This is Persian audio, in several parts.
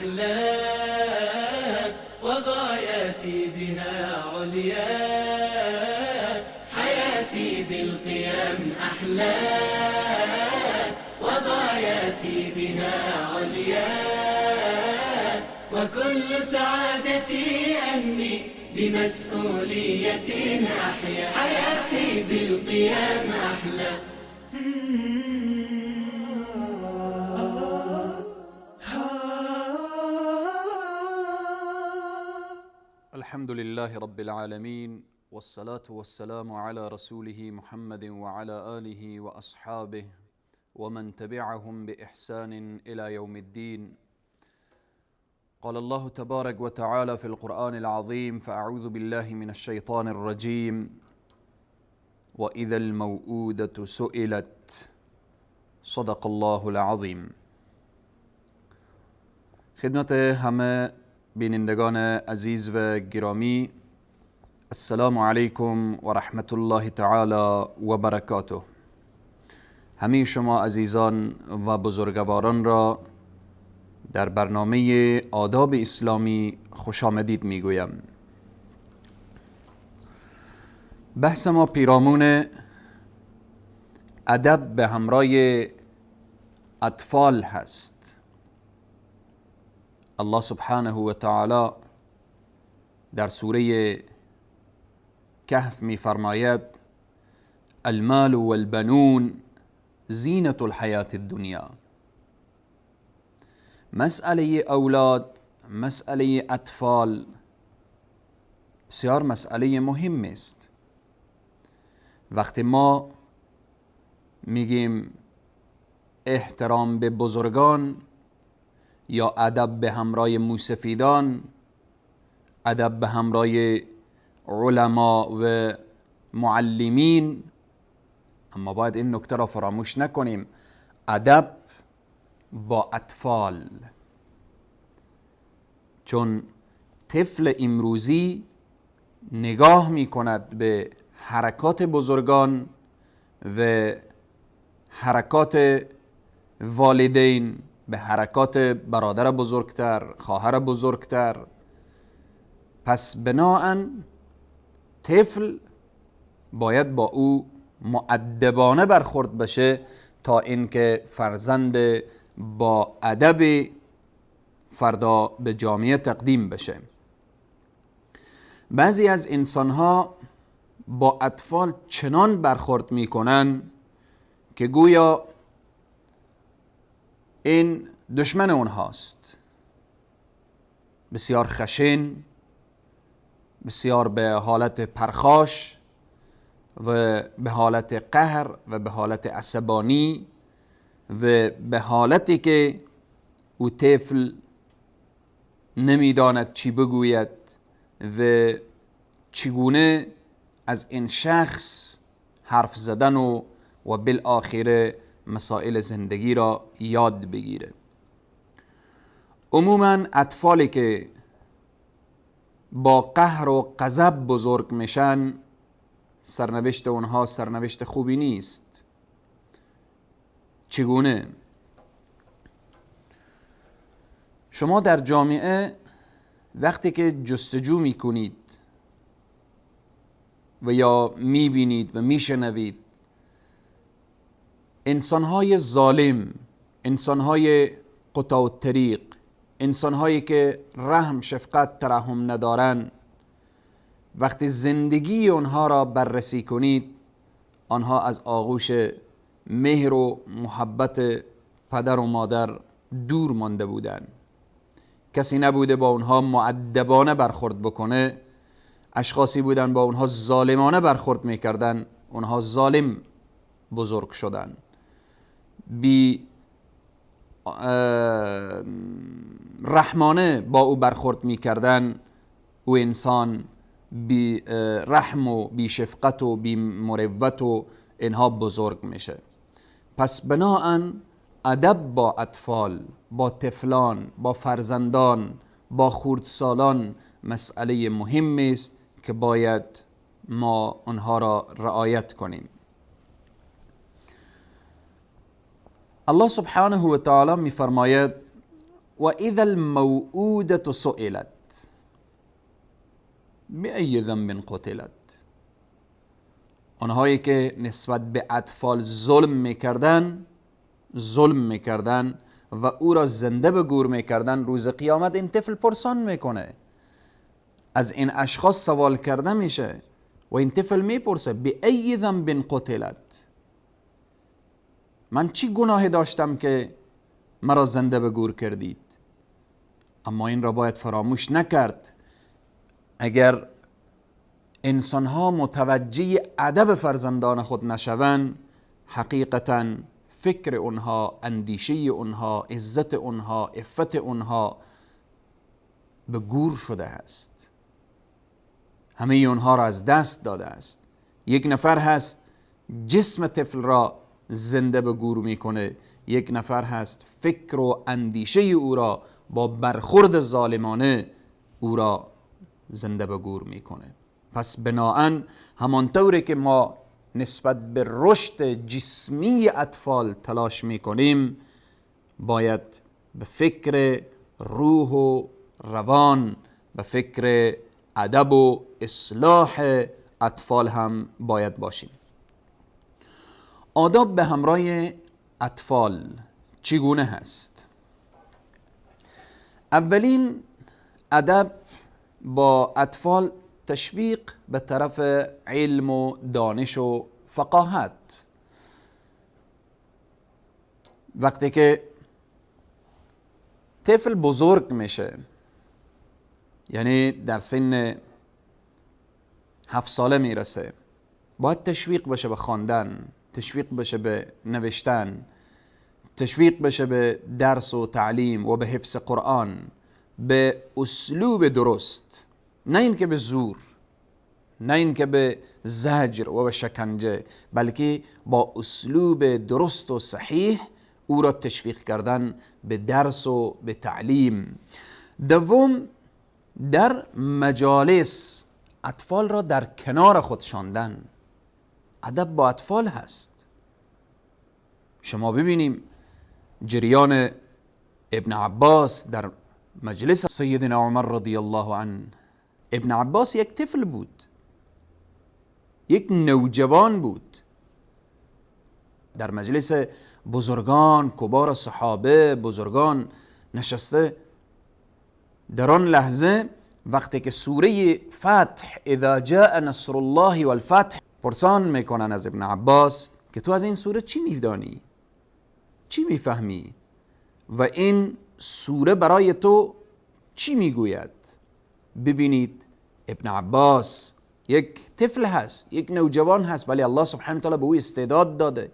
أحلى وغاياتي بها عليا، حياتي بالقيم أحلى وغاياتي بها عليا، وكل سعادتي أني بمسؤولية أحيا، حياتي بالقيم أحلى. الحمد لله رب العالمين، والصلاة والسلام على رسوله محمد وعلى آله وأصحابه ومن تبعهم بإحسان إلى يوم الدين. قال الله تبارك وتعالى في القرآن العظيم: فأعوذ بالله من الشيطان الرجيم: وإذا الموءودة سئلت. صدق الله العظيم. خدمت همه بینندگان عزیز و گرامی، السلام علیکم و رحمت الله تعالی و برکاته. همه شما عزیزان و بزرگواران را در برنامه آداب اسلامی خوش آمدید میگویم. بحث ما پیرامون ادب به همراه اطفال هست. الله سبحانه و تعالی در سوره کهف می فرماید: المال والبنون زینة الحیات الدنیا. مسئله اولاد، مسئله اطفال بسیار مسئله مهم است. وقتی ما میگیم احترام به بزرگان یا ادب به همراه موسفیدان، ادب به همراه علما و معلمین، اما باید این نکته را فراموش نکنیم: ادب با اطفال. چون طفل امروزی نگاه می کند به حرکات بزرگان و حرکات والدین، به حرکات برادر بزرگتر، خواهر بزرگتر. پس بناهن طفل باید با او مؤدبانه برخورد بشه تا اینکه فرزند با ادب فردا به جامعه تقدیم بشه. بعضی از انسانها با اطفال چنان برخورد میکنن که گویا این دشمن اونهاست. بسیار خشن، بسیار به حالت پرخاش و به حالت قهر و به حالت عصبانی و به حالتی که او طفل نمیداند چی بگوید و چگونه از این شخص حرف زدن و بالآخره مسائل زندگی را یاد بگیره. عموما اطفالی که با قهر و غضب بزرگ میشن، سرنوشت اونها سرنوشت خوبی نیست. چگونه؟ شما در جامعه وقتی که جستجو میکنید و یا میبینید و میشنوید انسانهای ظالم، انسانهای قطاع الطریق، انسانهایی که رحم، شفقت، ترحم ندارن، وقتی زندگی آنها را بررسی کنید، آنها از آغوش مهر و محبت پدر و مادر دور مانده بودند. کسی نبوده با آنها مؤدبانه برخورد بکنه. اشخاصی بودن با آنها ظالمانه برخورد میکردن، آنها ظالم بزرگ شدن. بی رحمانه با او برخورد میکردن، او انسان بی رحم و بی شفقت و بی مروت و اینها بزرگ میشه. پس بناهن ادب با اطفال، با طفلان، با فرزندان، با خردسالان مسئله مهم است که باید ما آنها را رعایت کنیم. الله سبحانه و تعالی می فرماید: و اذا الموعودة سئلت بأی ذنب قتلت. آنهایی که نسبت به اطفال ظلم میکردن و او را زنده به گور میکردن، روز قیامت این طفل پرسان میکنه، از این اشخاص سوال کرده میشه و این طفل میپرسه بأی ذنب قتلت، من چی گناهی داشتم که مرا زنده به گور کردید؟ اما این را باید فراموش نکرد. اگر انسانها متوجه ادب فرزندان خود نشوند، حقیقتا فکر اونها، اندیشه اونها، عزت اونها، عفت اونها به گور شده است. همه اونها را از دست داده است. یک نفر هست جسم طفل را زنده به گور میکنه، یک نفر هست فکر و اندیشه او را با برخورد ظالمانه او را زنده به گور میکنه. پس بناهن همانطوری که ما نسبت به رشد جسمی اطفال تلاش میکنیم، باید به فکر روح و روان، به فکر ادب و اصلاح اطفال هم باید باشیم. آداب به همراه اطفال چگونه هست؟ اولین ادب با اطفال تشویق به طرف علم و دانش و فقاهت. وقتی که طفل بزرگ میشه، یعنی در سن 7 ساله میرسه، باید تشویق بشه به خواندن، تشویق بشه به نوشتن، تشویق بشه به درس و تعلیم و به حفظ قرآن به اسلوب درست، نه اینکه به زور، نه اینکه به زجر و به شکنجه، بلکه با اسلوب درست و صحیح او را تشویق کردن به درس و به تعلیم. دوم، در مجالس اطفال را در کنار خود شاندن. ادب با اطفال هست. شما ببینیم جریان ابن عباس در مجلس سیدنا عمر رضی الله عنه. ابن عباس یک طفل بود، یک نوجوان بود، در مجلس بزرگان، کبار صحابه، بزرگان نشسته. در آن لحظه وقتی که سوره فتح اذا جاء نصر الله والفتح پرسان میکنن از ابن عباس که تو از این سوره چی میدانی؟ چی میفهمی؟ و این سوره برای تو چی میگوید؟ ببینید ابن عباس یک طفل هست، یک نوجوان هست، ولی الله سبحانه و تعالی به او استعداد داده.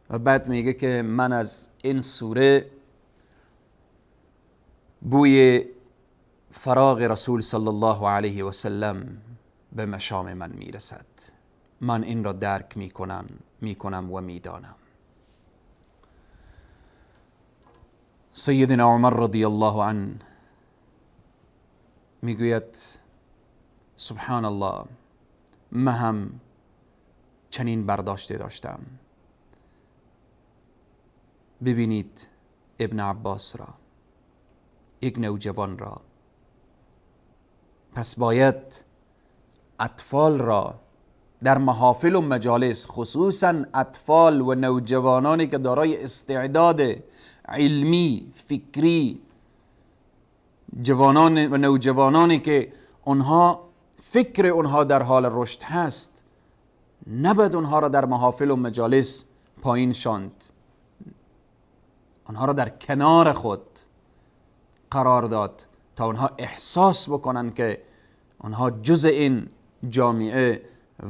و بعد میگه که من از این سوره بوی فراغ رسول صلی الله علیه و سلم به مشام من میرسد، من این را درک میکنم و میدانم. سیدنا عمر رضی الله عنه میگوید سبحان الله، من هم چنین برداشته داشتم. ببینید ابن عباس را، یک نوجوان را. پس باید اطفال را در محافل و مجالس، خصوصا اطفال و نوجوانانی که دارای استعداد علمی، فکری، جوانان و نوجوانانی که اونها فکر اونها در حال رشد هست، نباید اونها را در محافل و مجالس پایین شاند. اونها را در کنار خود قرار داد تا اونها احساس بکنن که اونها جزء این جامعه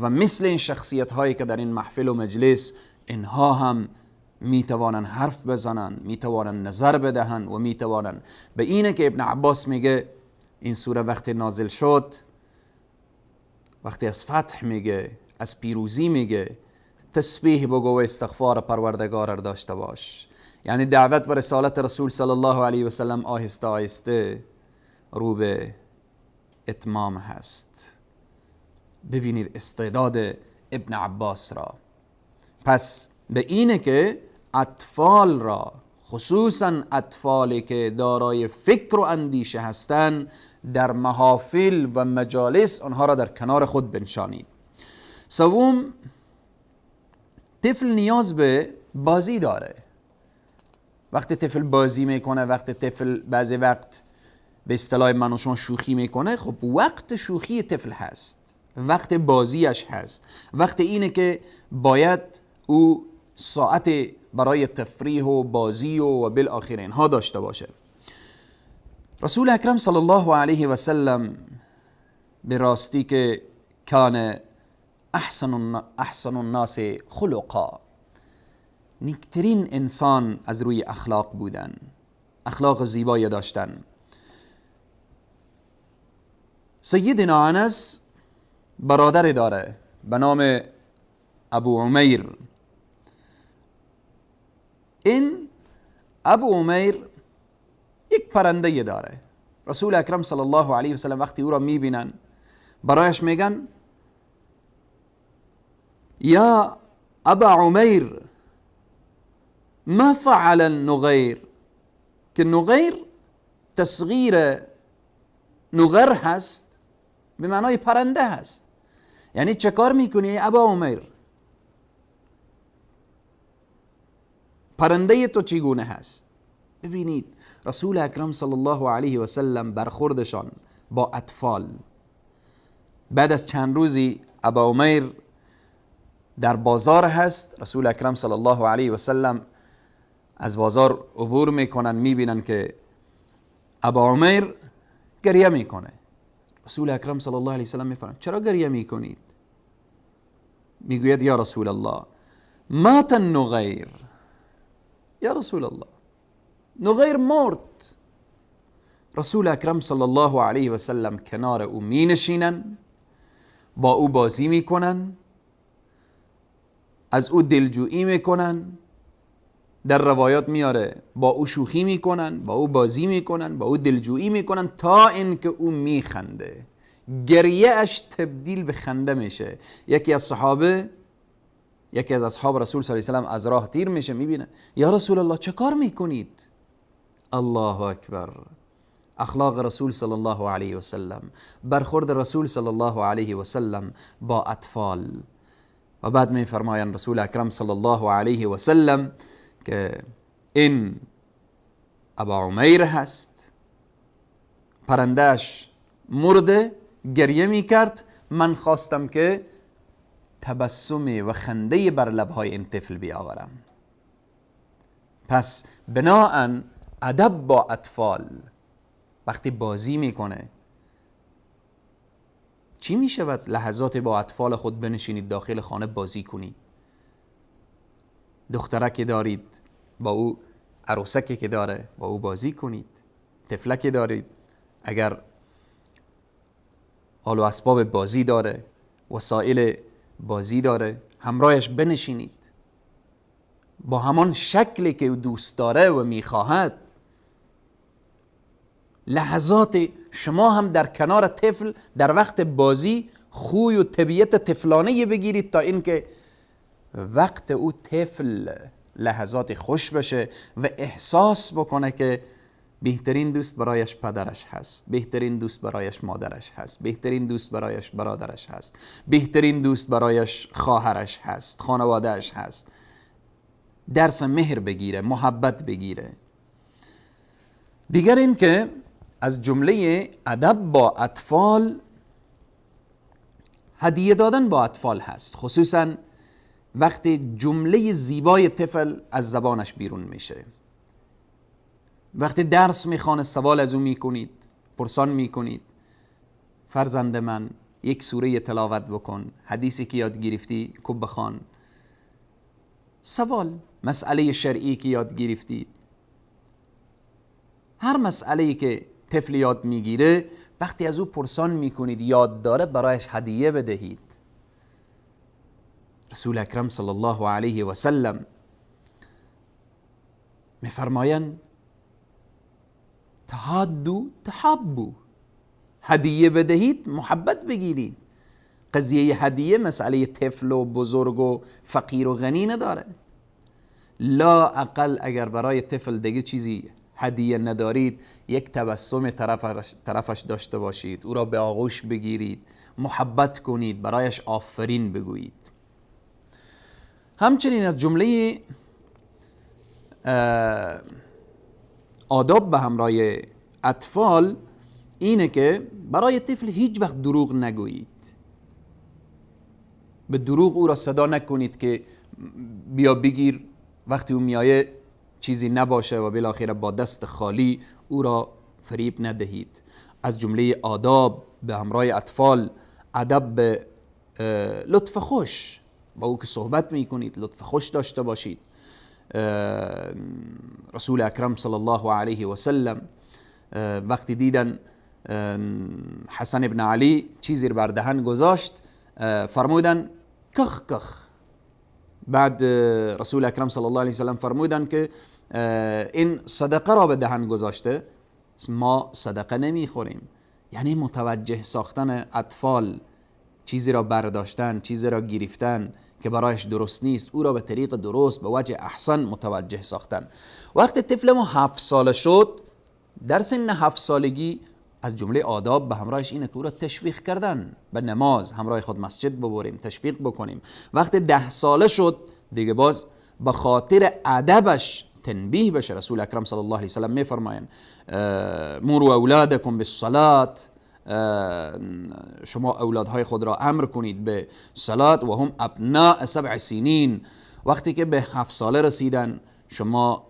و مثل این شخصیت هایی که در این محفل و مجلس، اینها هم میتوانن حرف بزنن، میتوانن نظر بدهن و میتوانن. به اینه که ابن عباس میگه این سوره وقتی نازل شد، وقتی از فتح میگه، از پیروزی میگه، تسبیح بگو و استغفار پروردگار را داشته باش. یعنی دعوت و رسالت رسول صلی الله علیه و سلم آهسته آهسته رو به اتمام هست. ببینید استعداد ابن عباس را. پس به اینه که اطفال را، خصوصا اطفالی که دارای فکر و اندیشه هستند در محافل و مجالس آنها را در کنار خود بنشانید. سوم، طفل نیاز به بازی داره. وقتی طفل بازی میکنه، وقتی طفل بعضی وقت به اصطلاح من و شما شوخی میکنه، خب وقت شوخی طفل هست، وقت بازیش هست، وقت اینه که باید او ساعت برای تفریح و بازی و بالاخره اینها داشته باشه. رسول اکرم صلی الله علیه و سلم به راستی که کان احسن الناس خلقا، نیکترین انسان از روی اخلاق بودن، اخلاق زیبایی داشتن. سیدنا انس برادر داره به نام ابو عمیر. این ابو عمیر یک پرنده داره. رسول اکرم صلی الله علیه و سلم وقتی او را میبینن برایش میگن یا ابا عمیر ما فعل النغیر، که نغیر تصغیر نغر هست، به معنای پرنده هست. یعنی چه کار میکنی ابا عمیر؟ پرنده تو چگونه هست؟ ببینید رسول اکرم صلی الله علیه و سلم برخوردشان با اطفال. بعد از چند روزی ابا عمیر در بازار هست. رسول اکرم صلی الله علیه و سلم از بازار عبور میکنن، میبینن که ابا عمیر گریه میکنه. رسول اکرم صلی الله علیه و سلم میفرماید چرا گریه میکنید؟ میگوید یا رسول الله مات النغیر، یا رسول الله نغیر مرد. رسول اکرم صلی الله علیه و سلم کنار او می نشینن، با او بازی میکنن، از او دلجویی میکنن. در روایات میاره با او شوخی میکنن، با او بازی میکنن، با او دلجویی میکنن تا اینکه او میخنده، گریه اش تبدیل به خنده میشه. یکی از اصحاب رسول صلی الله علیه و سلم از راه تیر میشه، میبینه یا رسول الله چه کار میکنید؟ الله اکبر. اخلاق رسول صلی الله علیه و سلم، برخورد رسول صلی الله علیه و سلم با اطفال. و بعد میفرمایند رسول اکرم صلی الله علیه و سلم که این ابا عمیر هست، پرندهش مرده، گریه میکرد، من خواستم که تبسم و خنده بر لبهای این طفل بیاورم. پس بناهن ادب با اطفال، وقتی بازی میکنه چی میشود؟ لحظات با اطفال خود بنشینید داخل خانه بازی کنید. دخترک دارید با او، عروسکی که داره با او بازی کنید. طفلک دارید اگر آل و اسباب بازی داره، وسایل بازی داره، همراهش بنشینید با همان شکلی که او دوست داره و میخواهد. لحظات شما هم در کنار طفل در وقت بازی خوی و طبیعت طفلانه بگیرید تا اینکه وقت او طفل لحظات خوش بشه و احساس بکنه که بهترین دوست برایش پدرش هست، بهترین دوست برایش مادرش هست، بهترین دوست برایش برادرش هست، بهترین دوست برایش خواهرش هست، خانوادهش هست. درس مهر بگیره، محبت بگیره. دیگر این که از جمله ادب با اطفال هدیه دادن با اطفال هست، خصوصا وقتی جمله زیبای طفل از زبانش بیرون میشه. وقتی درس میخوانه سوال از او میکنید، پرسان میکنید فرزند من یک سوره تلاوت بکن، حدیثی که یاد گرفتی کب بخوان، سوال مسئله شرعی که یاد گرفتید، هر مسئله‌ای که طفل یاد میگیره وقتی از او پرسان میکنید یاد داره برایش هدیه بدهید. رسول اکرم صلی الله علیه و سلم میفرمایند تهادو تحبو، هدیه بدهید محبت بگیرید. قضیه هدیه مسئله طفل و بزرگ و فقیر و غنی نداره. لا اقل اگر برای طفل دیگه چیزی هدیه ندارید، یک تبسم طرفش داشته باشید، او را به آغوش بگیرید، محبت کنید، برایش آفرین بگویید. همچنین از جمله آداب به همراه اطفال اینه که برای طفل هیچ وقت دروغ نگویید. به دروغ او را صدا نکنید که بیا بگیر، وقتی او میایه چیزی نباشه و بالاخره با دست خالی او را فریب ندهید. از جمله آداب به همراه اطفال ادب به لطف خوش، با او که صحبت میکنید لطف خوش داشته باشید. رسول اکرم صلی الله علیه و سلم وقتی دیدن حسن ابن علی چیزی بر دهن گذاشت فرمودن کخ کخ. بعد رسول اکرم صلی الله علیه و سلم فرمودن که این صدقه را به دهن گذاشته، ما صدقه نمیخوریم. یعنی متوجه ساختن اطفال، چیزی را برداشتن، چیزی را گرفتن که برایش درست نیست، او را به طریق درست به وجه احسن متوجه ساختن. وقتی طفل ما 7 ساله شد، در سن 7 سالگی از جمله آداب به همراهش اینه که او را تشویق کردن به نماز، همراه خود مسجد ببریم، تشویق بکنیم. وقتی 10 ساله شد دیگه باز به خاطر ادبش تنبیه بشه. رسول اکرم صلی الله علیه و سلم میفرمایند مروا اولادکم بالصلاة، شما اولادهای خود را امر کنید به صلات و هم ابناء 7 سنین. وقتی که به 7 ساله رسیدن شما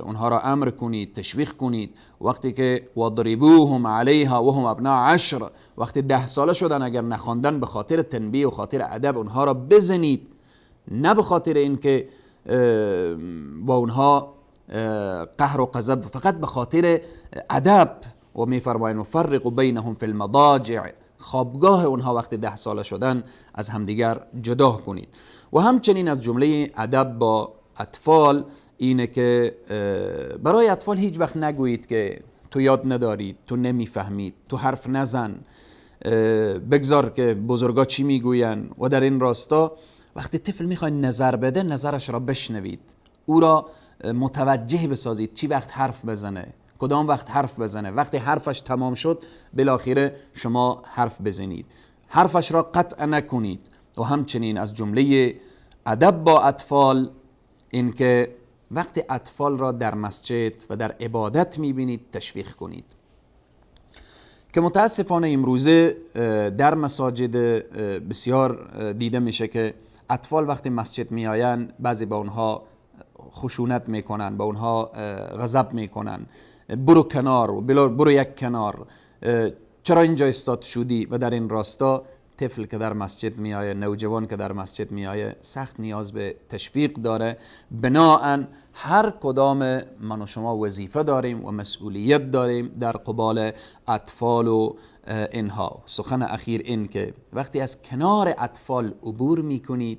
اونها را امر کنید، تشویق کنید. وقتی که وضربوهم علیها و هم ابناء 10، وقتی 10 ساله شدن اگر نخواندن به خاطر تنبیه و خاطر ادب اونها را بزنید، نه به خاطر اینکه با اونها قهر و غضب، فقط به خاطر ادب. و میفرمایند نفرق بینهم فی المضاجع، خوابگاه اونها وقتی 10 ساله شدن از همدیگر جدا کنید. و همچنین از جمله ادب با اطفال اینه که برای اطفال هیچ وقت نگویید که تو یاد ندارید، تو نمیفهمید، تو حرف نزن، بگذار که بزرگا چی میگوین. و در این راستا وقتی طفل میخواد نظر بده، نظرش را بشنوید، او را متوجه بسازید چی وقت حرف بزنه، کدام وقت حرف بزنه. وقتی حرفش تمام شد بالاخره شما حرف بزنید، حرفش را قطع نکنید. و همچنین از جمله ادب با اطفال این که وقتی اطفال را در مسجد و در عبادت میبینید تشویق کنید، که متاسفانه امروزه در مساجد بسیار دیده میشه که اطفال وقتی مسجد میآین بعضی با اونها خشونت میکنن، با اونها غضب میکنن، برو کنار و برو یک کنار، چرا اینجا استاد شدی. و در این راستا طفل که در مسجد میآیه، نوجوان که در مسجد میآیه، سخت نیاز به تشویق داره. بناهن هر کدام من و شما وظیفه داریم و مسئولیت داریم در قبال اطفال و اینها. سخن اخیر این که وقتی از کنار اطفال عبور میکنید،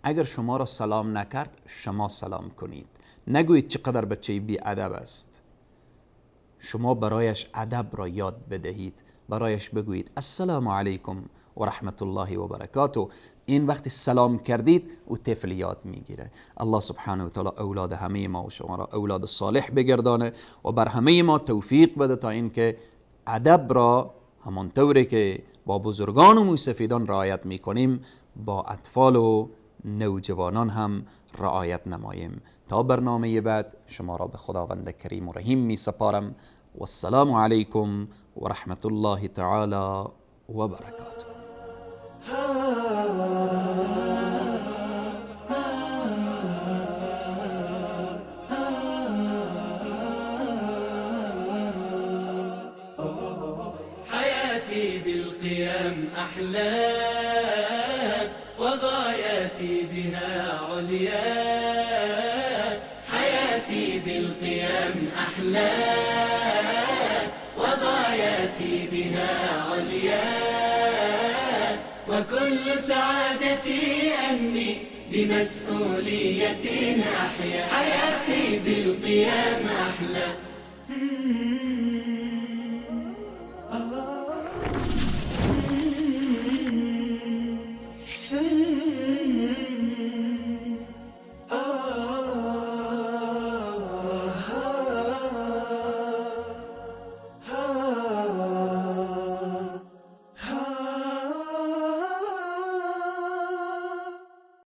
اگر شما را سلام نکرد شما سلام کنید، نگویید چقدر بچه بی ادب است. شما برایش ادب را یاد بدهید، برایش بگویید السلام علیکم و رحمت الله و برکاته. این وقتی سلام کردید او طفل یاد میگیره. الله سبحانه و تعالی اولاد همه ما و شما را اولاد صالح بگردانه و بر همه ما توفیق بده تا اینکه ادب را همانطوری که با بزرگان و موسفیدان رعایت میکنیم با اطفال و نوجوانان هم رعایت نماییم. تا برنامه بعد شما را به خداوند کریم و رحیم می سپارم. و السلام علیکم و رحمت الله تعالی و برکاته. حياتي بالقيم أحلى وغاياتي بها عليا، حياتي بالقيم أحلى وغاياتي بها عليا، وكل سعادتي أني بمسؤولية أحيا، حياتي بالقيم أحلى.